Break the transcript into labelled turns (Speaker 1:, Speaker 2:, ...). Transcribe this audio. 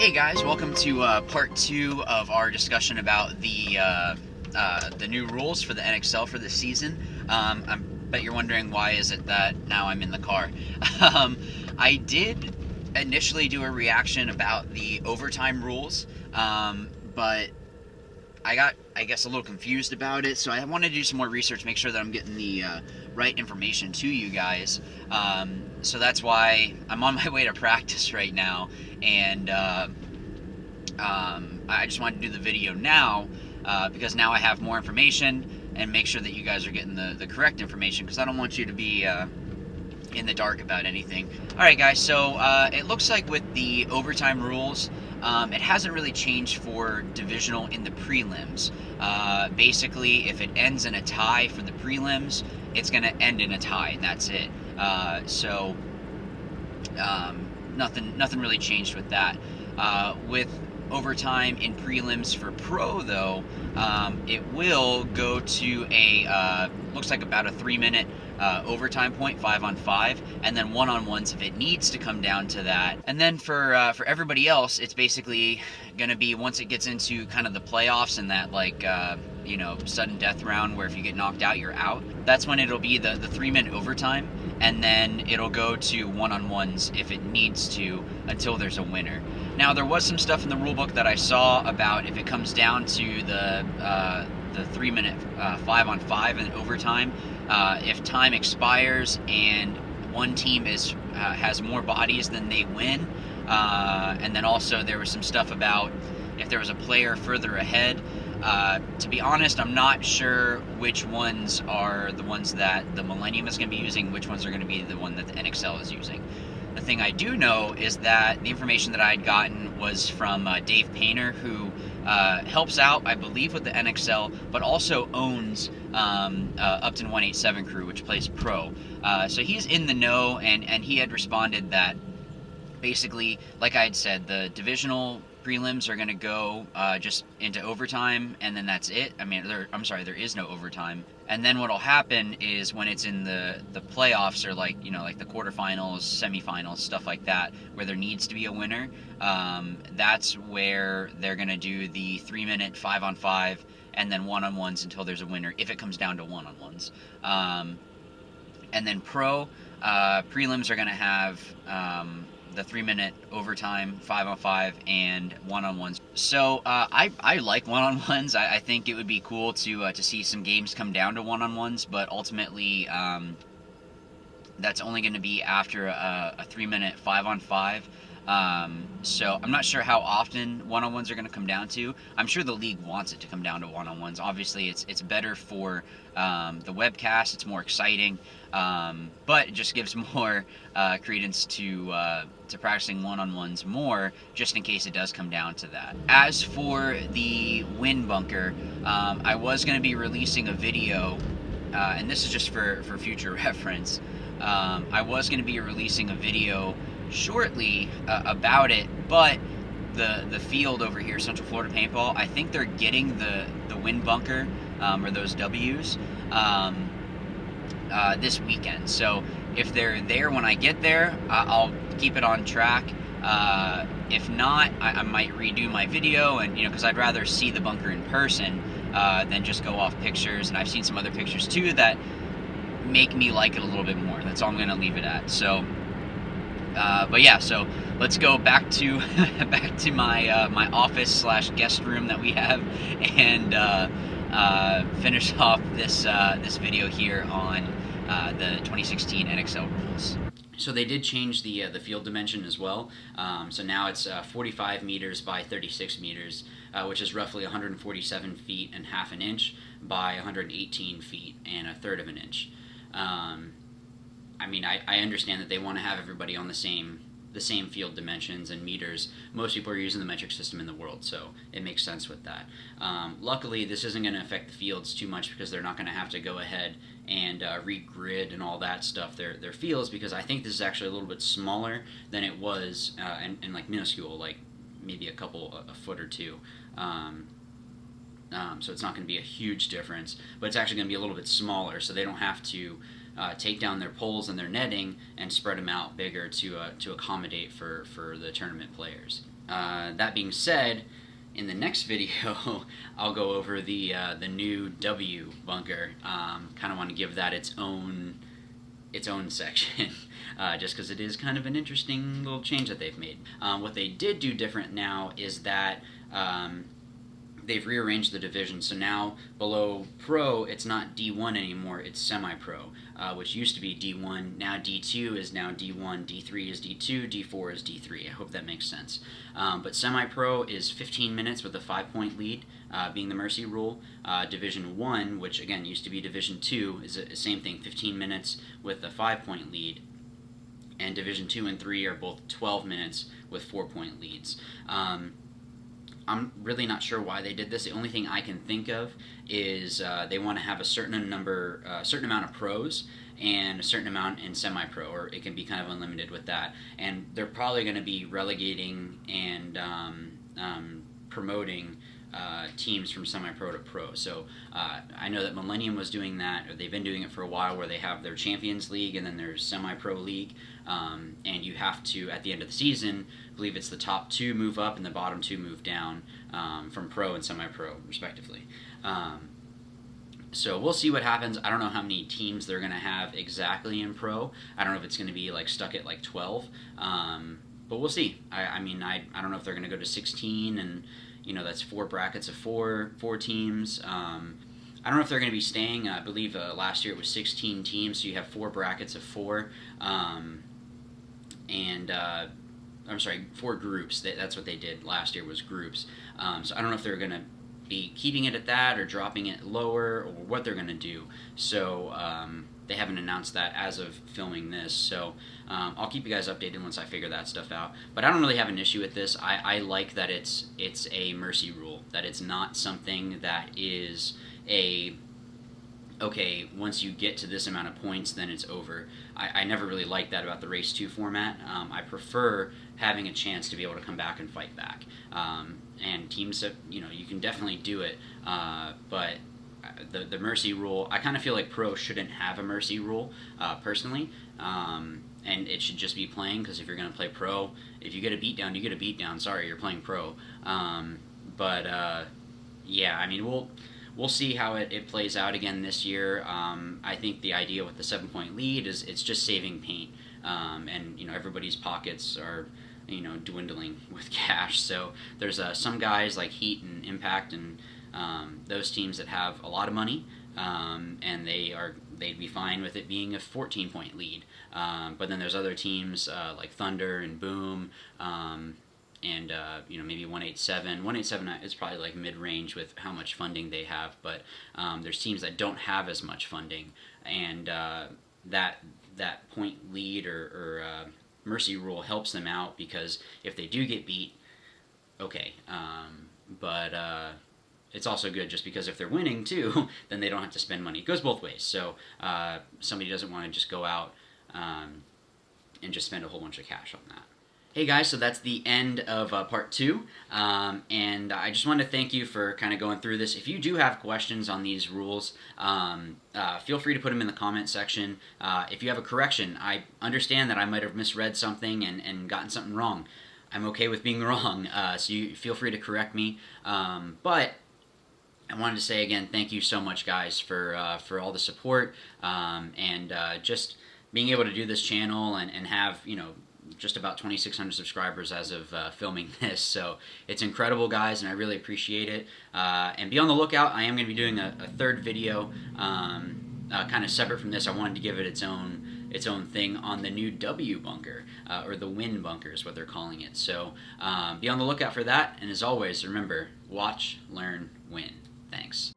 Speaker 1: Hey guys, welcome to part 2 of our discussion about the new rules for the NXL for this season. I bet you're wondering why is it that now I'm in the car. um, I did initially do a reaction about the overtime rules, but I got, I guess, a little confused about it, so I wanted to do some more research, make sure that I'm getting the right information to you guys. So that's why I'm on my way to practice right now, and I just wanted to do the video now because now I have more information and make sure that you guys are getting the correct information, because I don't want you to be in the dark about anything. Alright guys, so it looks like with the overtime rules, it hasn't really changed for divisional in the prelims. Basically, if it ends in a tie for the prelims, it's going to end in a tie, and that's it. Nothing really changed with that. With overtime in prelims for pro, though, it will go to a looks like about a 3-minute overtime point, 5-on-5, and then 1-on-1s if it needs to come down to that. And then for everybody else, it's basically gonna be, once it gets into kind of the playoffs and that sudden death round where if you get knocked out, you're out. That's when it'll be the 3-minute overtime, and then it'll go to 1-on-1s if it needs to until there's a winner. Now, there was some stuff in the rulebook that I saw about if it comes down to the 3-minute 5-on-5 in overtime, if time expires and one team has more bodies than they win, and then also there was some stuff about if there was a player further ahead. To be honest, I'm not sure which ones are the ones that the Millennium is going to be using, which ones are going to be the one that the NXL is using. The thing I do know is that the information that I had gotten was from Dave Painter, who helps out, I believe, with the NXL, but also owns Upton 187 Crew, which plays pro. So he's in the know, and he had responded that basically, like I had said, the divisional prelims are going to go just into overtime, and then that's it. I mean, I'm sorry, there is no overtime. And then what'll happen is when it's in the playoffs, or like the quarterfinals, semifinals, stuff like that, where there needs to be a winner, that's where they're going to do the 3-minute 5-on-5 and then 1-on-1s until there's a winner, if it comes down to 1-on-1s. And then pro prelims are going to have the 3-minute overtime, 5-on-5, and 1-on-1s. So I like 1-on-1s. I think it would be cool to see some games come down to 1-on-1s, but ultimately that's only going to be after a 3-minute 5-on-5. So I'm not sure how often 1-on-1s are going to come down to. I'm sure the league wants it to come down to 1-on-1s. Obviously, it's better for the webcast. It's more exciting, but it just gives more credence to practicing 1-on-1s more, just in case it does come down to that. As for the wind bunker, I was going to be releasing a video, and this is just for future reference. I was going to be releasing a video shortly about it, but the field over here, Central Florida Paintball, I think they're getting the wind bunker, or those W's, this weekend. So if they're there when I get there, I'll keep it on track. If not, I might redo my video, and because I'd rather see the bunker in person than just go off pictures. And I've seen some other pictures too that make me like it a little bit more. That's all I'm gonna leave it at. So but yeah, so let's go back to my my office / guest room that we have, and finish off this video here on the 2016 NXL rules. So they did change the field dimension as well. So now it's 45 meters by 36 meters, which is roughly 147 feet and ½ an inch by 118 feet and 1/3 of an inch. I mean, I understand that they want to have everybody on the same field dimensions and meters. Most people are using the metric system in the world, so it makes sense with that. Luckily, this isn't going to affect the fields too much, because they're not going to have to go ahead and regrid and all that stuff their fields, because I think this is actually a little bit smaller than it was, and like minuscule, like maybe a foot or two. So it's not going to be a huge difference, but it's actually going to be a little bit smaller, so they don't have to take down their poles and their netting and spread them out bigger to accommodate for the tournament players. That being said, in the next video, I'll go over the new W bunker. Kind of want to give that its own section, just because it is kind of an interesting little change that they've made. What they did do different now is that they've rearranged the division, so now below Pro, it's not D1 anymore, it's Semi-Pro, which used to be D1, now D2 is now D1, D3 is D2, D4 is D3. I hope that makes sense. But Semi-Pro is 15 minutes with a 5-point lead, being the Mercy rule. Division 1, which again used to be Division 2, is the same thing, 15 minutes with a 5-point lead. And Division 2 and 3 are both 12 minutes with 4-point leads. I'm really not sure why they did this. The only thing I can think of is they want to have a certain amount of pros and a certain amount in semi-pro, or it can be kind of unlimited with that. And they're probably going to be relegating and promoting teams from semi-pro to pro. So I know that Millennium was doing that, or they've been doing it for a while, where they have their Champions League and then their semi-pro league, and you have to, at the end of the season, I believe it's the top 2 move up and the bottom 2 move down from pro and semi-pro respectively. So we'll see what happens. I don't know how many teams they're going to have exactly in pro. I don't know if it's going to be like stuck at like 12, but we'll see. I mean, I don't know if they're going to go to 16, and you know, that's 4 brackets of four teams. I don't know if they're going to be staying. I believe last year it was 16 teams, so you have 4 brackets of 4. I'm sorry, 4 groups. That's what they did last year, was groups. So I don't know if they're going to be keeping it at that or dropping it lower, or what they're going to do. So they haven't announced that as of filming this. So I'll keep you guys updated once I figure that stuff out. But I don't really have an issue with this. I like that it's a mercy rule, that it's not something that is a, okay, once you get to this amount of points, then it's over. I never really liked that about the Race 2 format. I prefer having a chance to be able to come back and fight back. And teams that, you know, you can definitely do it, but the mercy rule, I kind of feel like pro shouldn't have a mercy rule, personally. And it should just be playing, because if you're going to play pro, if you get a beatdown, you get a beatdown. Sorry, you're playing pro. Yeah, I mean, we'll see how it plays out again this year. I think the idea with the 7-point lead is it's just saving paint, and you know, everybody's pockets are, you know, dwindling with cash. So there's some guys like Heat and Impact and those teams that have a lot of money, and they'd be fine with it being a 14-point lead. But then there's other teams like Thunder and Boom, and you know, maybe 187. 187 is probably like mid-range with how much funding they have, but there's teams that don't have as much funding, and that point lead or mercy rule helps them out, because if they do get beat, okay, but it's also good just because if they're winning too, then they don't have to spend money. It goes both ways. So somebody doesn't want to just go out and just spend a whole bunch of cash on that. Hey guys, so that's the end of part 2, and I just wanted to thank you for kind of going through this. If you do have questions on these rules, feel free to put them in the comment section. If you have a correction, I understand that I might have misread something and gotten something wrong. I'm okay with being wrong, so you feel free to correct me. But I wanted to say again, thank you so much, guys, for all the support, and just being able to do this channel and have, you know, just about 2,600 subscribers as of filming this. So it's incredible, guys, and I really appreciate it. And be on the lookout. I am going to be doing a 3rd video, kind of separate from this. I wanted to give it its own thing on the new W bunker, or the Win bunker is what they're calling it. So be on the lookout for that. And as always, remember, watch, learn, win. Thanks.